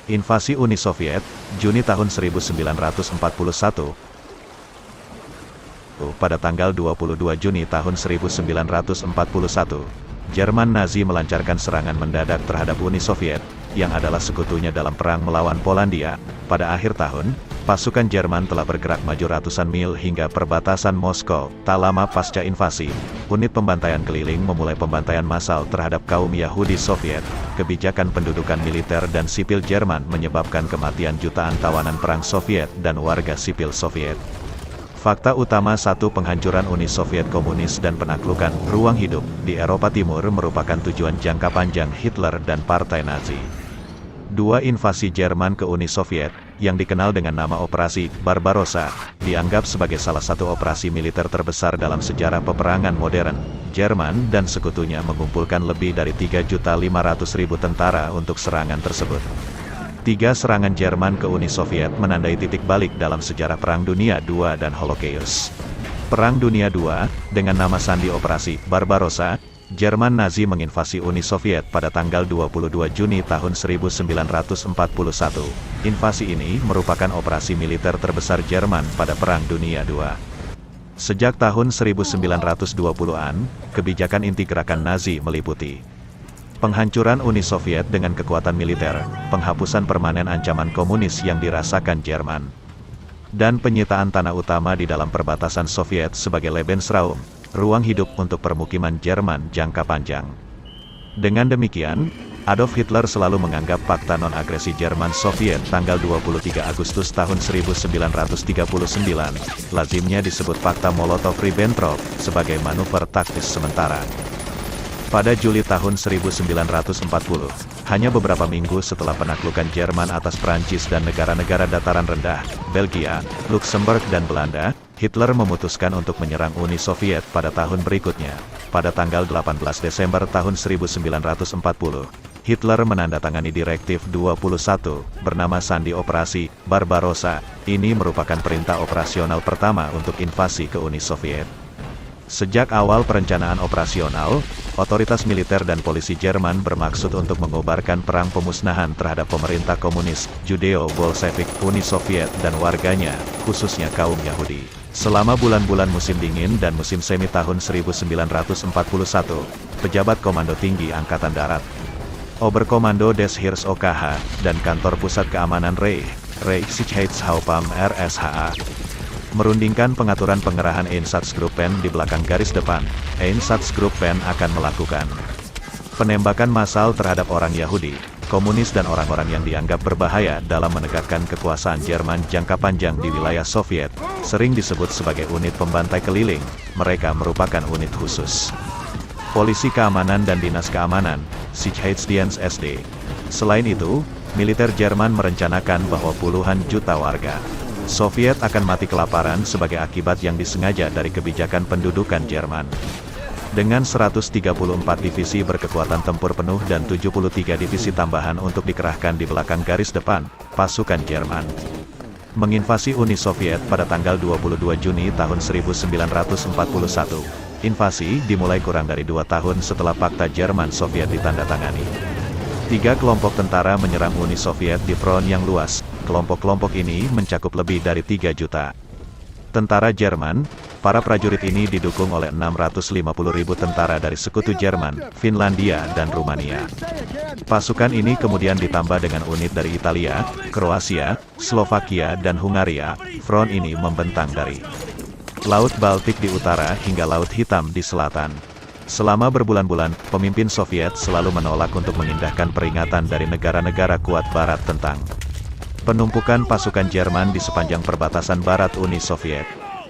Invasi Uni Soviet, Juni tahun 1941. Pada tanggal 22 Juni tahun 1941, Jerman Nazi melancarkan serangan mendadak terhadap Uni Soviet, yang adalah sekutunya dalam perang melawan Polandia. Pada akhir tahun, pasukan Jerman telah bergerak maju ratusan mil hingga perbatasan Moskow. Tak lama pasca invasi, unit pembantaian keliling memulai pembantaian massal terhadap kaum Yahudi Soviet. Kebijakan pendudukan militer dan sipil Jerman menyebabkan kematian jutaan tawanan perang Soviet dan warga sipil Soviet. Fakta utama: 1. Penghancuran Uni Soviet komunis dan penaklukan ruang hidup di Eropa Timur merupakan tujuan jangka panjang Hitler dan Partai Nazi. 2. Invasi Jerman ke Uni Soviet, yang dikenal dengan nama Operasi Barbarossa, dianggap sebagai salah satu operasi militer terbesar dalam sejarah peperangan modern. Jerman dan sekutunya mengumpulkan lebih dari 3.500.000 tentara untuk serangan tersebut. 3. Serangan Jerman ke Uni Soviet menandai titik balik dalam sejarah Perang Dunia II dan Holocaust. Perang Dunia II, dengan nama sandi Operasi Barbarossa, Jerman Nazi menginvasi Uni Soviet pada tanggal 22 Juni tahun 1941. Invasi ini merupakan operasi militer terbesar Jerman pada Perang Dunia II. Sejak tahun 1920-an, kebijakan inti gerakan Nazi meliputi penghancuran Uni Soviet dengan kekuatan militer, penghapusan permanen ancaman komunis yang dirasakan Jerman, dan penyitaan tanah utama di dalam perbatasan Soviet sebagai Lebensraum, ruang hidup untuk permukiman Jerman jangka panjang. Dengan demikian, Adolf Hitler selalu menganggap Fakta Non-Agresi Jerman-Soviet tanggal 23 Agustus tahun 1939, lazimnya disebut Fakta Molotov-Ribbentrop, sebagai manuver taktis sementara. Pada Juli tahun 1940, hanya beberapa minggu setelah penaklukan Jerman atas Prancis dan negara-negara dataran rendah, Belgia, Luxembourg dan Belanda, Hitler memutuskan untuk menyerang Uni Soviet pada tahun berikutnya. Pada tanggal 18 Desember tahun 1940, Hitler menandatangani Direktif 21, bernama Sandi Operasi Barbarossa. Ini merupakan perintah operasional pertama untuk invasi ke Uni Soviet. Sejak awal perencanaan operasional, otoritas militer dan polisi Jerman bermaksud untuk mengobarkan perang pemusnahan terhadap pemerintah komunis, Judeo-Bolshevik, Uni Soviet dan warganya, khususnya kaum Yahudi. Selama bulan-bulan musim dingin dan musim semi tahun 1941, pejabat Komando Tinggi Angkatan Darat, Oberkommando des Heers OKH, dan Kantor Pusat Keamanan Reich, Reichssicherheitshauptamt RSHA, merundingkan pengaturan pengerahan Einsatzgruppen di belakang garis depan. Einsatzgruppen akan melakukan penembakan massal terhadap orang Yahudi, komunis dan orang-orang yang dianggap berbahaya dalam menegakkan kekuasaan Jerman jangka panjang di wilayah Soviet, sering disebut sebagai unit pembantai keliling. Mereka merupakan unit khusus polisi keamanan dan dinas keamanan, Sicherheitsdienst SD. Selain itu, militer Jerman merencanakan bahwa puluhan juta warga Soviet akan mati kelaparan sebagai akibat yang disengaja dari kebijakan pendudukan Jerman. Dengan 134 divisi berkekuatan tempur penuh dan 73 divisi tambahan untuk dikerahkan di belakang garis depan, pasukan Jerman menginvasi Uni Soviet pada tanggal 22 Juni tahun 1941. Invasi dimulai kurang dari 2 tahun setelah Fakta Jerman-Soviet ditandatangani. 3 kelompok tentara menyerang Uni Soviet di front yang luas. Kelompok-kelompok ini mencakup lebih dari 3 juta tentara Jerman. Para prajurit ini didukung oleh 650.000 tentara dari sekutu Jerman, Finlandia, dan Rumania. Pasukan ini kemudian ditambah dengan unit dari Italia, Kroasia, Slovakia, dan Hungaria. Front ini membentang dari Laut Baltik di utara hingga Laut Hitam di selatan. Selama berbulan-bulan, pemimpin Soviet selalu menolak untuk mengindahkan peringatan dari negara-negara kuat Barat tentang penumpukan pasukan Jerman di sepanjang perbatasan Barat Uni Soviet.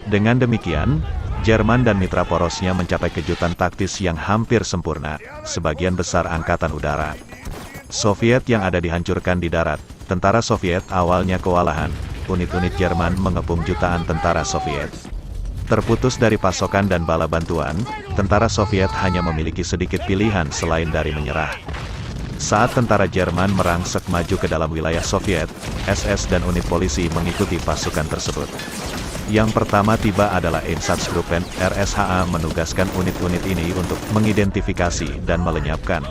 Dengan demikian, Jerman dan mitra porosnya mencapai kejutan taktis yang hampir sempurna. Sebagian besar angkatan udara Soviet yang ada dihancurkan di darat. Tentara Soviet awalnya kewalahan. Unit-unit Jerman mengepung jutaan tentara Soviet. Terputus dari pasokan dan bala bantuan, tentara Soviet hanya memiliki sedikit pilihan selain dari menyerah. Saat tentara Jerman merangsek maju ke dalam wilayah Soviet, SS dan unit polisi mengikuti pasukan tersebut. Yang pertama tiba adalah Einsatzgruppen. RSHA menugaskan unit-unit ini untuk mengidentifikasi dan melenyapkan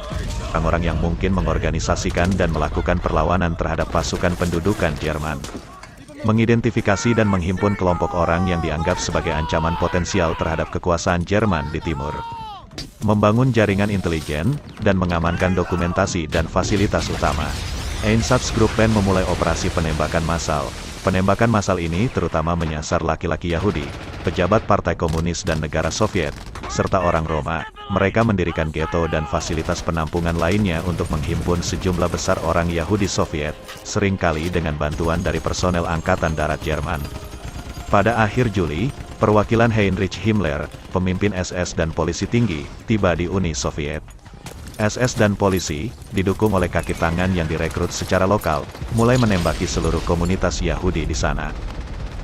orang-orang yang mungkin mengorganisasikan dan melakukan perlawanan terhadap pasukan pendudukan Jerman. Mengidentifikasi dan menghimpun kelompok orang yang dianggap sebagai ancaman potensial terhadap kekuasaan Jerman di timur. Membangun jaringan intelijen, dan mengamankan dokumentasi dan fasilitas utama. Einsatzgruppen memulai operasi penembakan massal. Penembakan massal ini terutama menyasar laki-laki Yahudi, pejabat Partai Komunis dan negara Soviet, serta orang Roma. Mereka mendirikan ghetto dan fasilitas penampungan lainnya untuk menghimpun sejumlah besar orang Yahudi Soviet, seringkali dengan bantuan dari personel Angkatan Darat Jerman. Pada akhir Juli, perwakilan Heinrich Himmler, pemimpin SS dan polisi tinggi, tiba di Uni Soviet. SS dan polisi, didukung oleh kaki tangan yang direkrut secara lokal, mulai menembaki seluruh komunitas Yahudi di sana.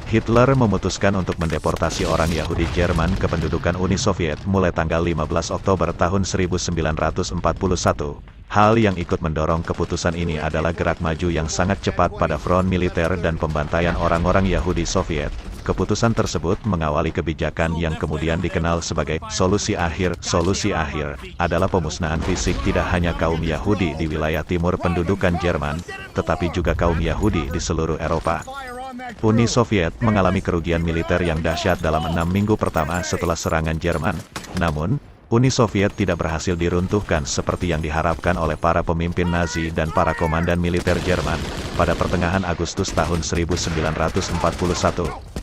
Hitler memutuskan untuk mendeportasi orang Yahudi Jerman ke pendudukan Uni Soviet mulai tanggal 15 Oktober tahun 1941. Hal yang ikut mendorong keputusan ini adalah gerak maju yang sangat cepat pada front militer dan pembantaian orang-orang Yahudi Soviet. Keputusan tersebut mengawali kebijakan yang kemudian dikenal sebagai solusi akhir. Solusi akhir adalah pemusnahan fisik tidak hanya kaum Yahudi di wilayah timur pendudukan Jerman, tetapi juga kaum Yahudi di seluruh Eropa. Uni Soviet mengalami kerugian militer yang dahsyat dalam 6 minggu pertama setelah serangan Jerman. Namun, Uni Soviet tidak berhasil diruntuhkan seperti yang diharapkan oleh para pemimpin Nazi dan para komandan militer Jerman. Pada pertengahan Agustus tahun 1941,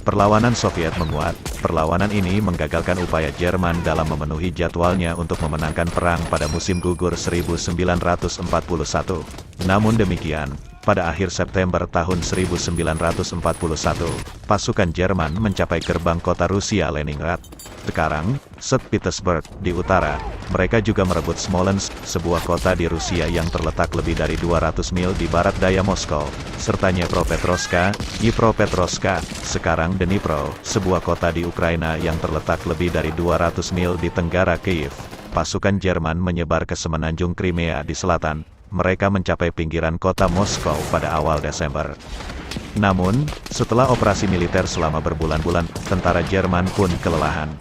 perlawanan Soviet menguat. Perlawanan ini menggagalkan upaya Jerman dalam memenuhi jadwalnya untuk memenangkan perang pada musim gugur 1941. Namun demikian, pada akhir September tahun 1941, pasukan Jerman mencapai gerbang kota Rusia Leningrad. Sekarang, St. Petersburg, di utara, mereka juga merebut Smolensk, sebuah kota di Rusia yang terletak lebih dari 200 mil di barat daya Moskow, serta Dnipropetrovsk, sekarang Dnipro, sebuah kota di Ukraina yang terletak lebih dari 200 mil di tenggara Kiev. Pasukan Jerman menyebar ke semenanjung Crimea di selatan. Mereka mencapai pinggiran kota Moskow pada awal Desember. Namun, setelah operasi militer selama berbulan-bulan, tentara Jerman pun kelelahan.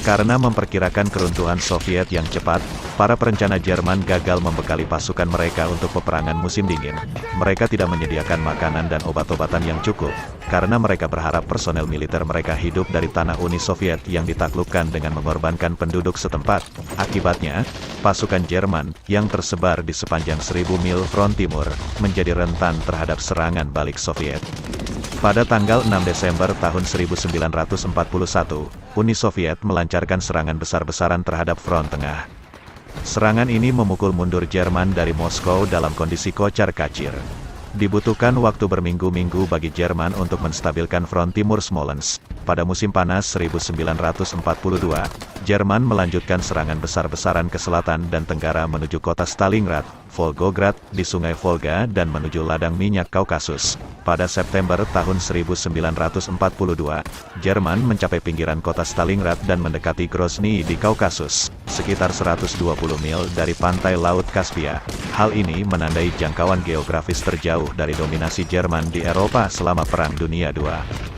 Karena memperkirakan keruntuhan Soviet yang cepat, para perencana Jerman gagal membekali pasukan mereka untuk peperangan musim dingin. Mereka tidak menyediakan makanan dan obat-obatan yang cukup, karena mereka berharap personel militer mereka hidup dari tanah Uni Soviet yang ditaklukkan dengan mengorbankan penduduk setempat. Akibatnya, pasukan Jerman, yang tersebar di sepanjang 1000 mil front timur, menjadi rentan terhadap serangan balik Soviet. Pada tanggal 6 Desember tahun 1941, Uni Soviet melancarkan serangan besar-besaran terhadap front tengah. Serangan ini memukul mundur Jerman dari Moskow dalam kondisi kocar-kacir. Dibutuhkan waktu berminggu-minggu bagi Jerman untuk menstabilkan front timur Smolensk. Pada musim panas 1942, Jerman melanjutkan serangan besar-besaran ke selatan dan tenggara menuju kota Stalingrad, Volgograd, di Sungai Volga dan menuju ladang minyak Kaukasus. Pada September tahun 1942, Jerman mencapai pinggiran kota Stalingrad dan mendekati Grozny di Kaukasus, sekitar 120 mil dari pantai Laut Kaspia. Hal ini menandai jangkauan geografis terjauh dari dominasi Jerman di Eropa selama Perang Dunia II.